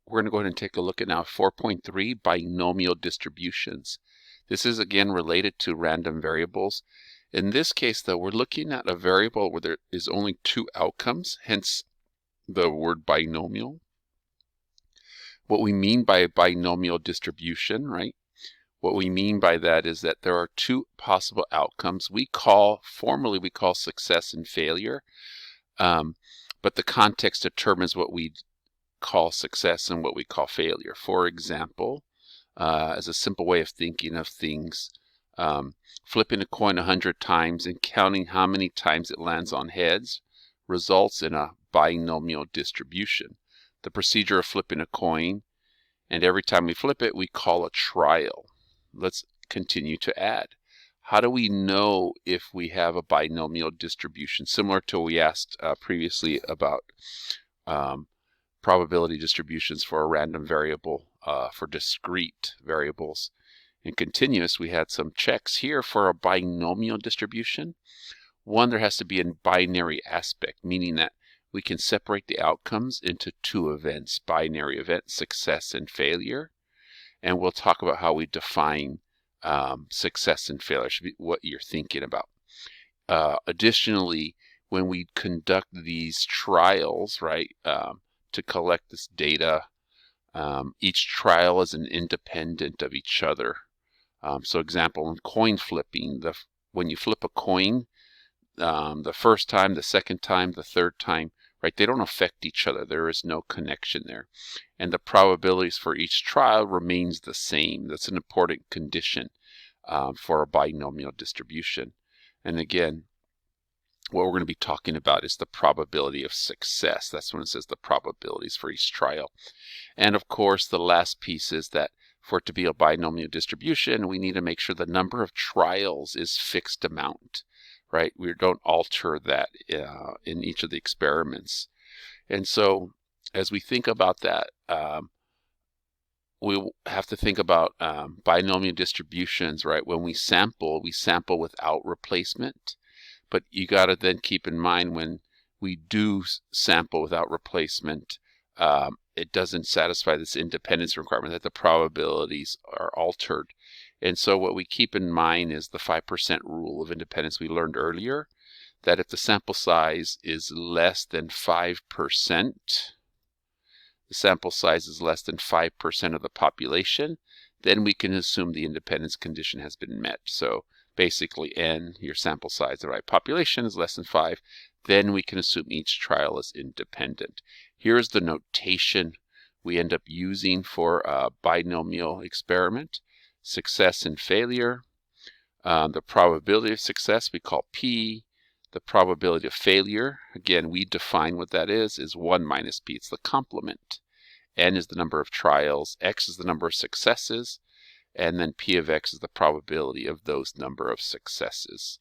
we're going to go ahead and take a look at now 4.3 binomial distributions. This is again related to random variables. In this case though, we're looking at a variable where there is only two outcomes, hence the word binomial. What we mean by a binomial distribution, right? What we mean by that is that there are two possible outcomes. Formally we call success and failure, but the context determines what we call success and what we call failure. For example, as a simple way of thinking of things, flipping a coin 100 times and counting how many times it lands on heads results in a binomial distribution. The procedure of flipping a coin, and every time we flip it, we call a trial. Let's continue to add. How do we know if we have a binomial distribution? Similar to what we asked previously about probability distributions for a random variable, for discrete variables. In continuous, we had some checks here for a binomial distribution. One, there has to be a binary aspect, meaning that we can separate the outcomes into two events, binary event, success and failure. And we'll talk about how we define success and failure, should be what you're thinking about. Additionally, when we conduct these trials, right, to collect this data, each trial is an independent of each other. So example, in coin flipping, when you flip a coin, the first time, the second time, the third time, right, they don't affect each other. There is no connection there. And the probabilities for each trial remains the same. That's an important condition for a binomial distribution. And again, what we're going to be talking about is the probability of success. That's when it says the probabilities for each trial. And of course, the last piece is that for it to be a binomial distribution, we need to make sure the number of trials is fixed amount, right? We don't alter that in each of the experiments. And so as we think about that, we have to think about binomial distributions, right? When we sample without replacement. But you got to then keep in mind when we do sample without replacement, it doesn't satisfy this independence requirement that the probabilities are altered. And so what we keep in mind is the 5% rule of independence we learned earlier, that if the sample size is less than 5%, the sample size is less than 5% of the population, then we can assume the independence condition has been met. So basically n, your sample size divided by population, is less than 5, then we can assume each trial is independent. Here's the notation we end up using for a binomial experiment. Success and failure. The probability of success we call P. The probability of failure, again, we define what that is 1 minus P. It's the complement. N is the number of trials, X is the number of successes, and then P of X is the probability of those number of successes.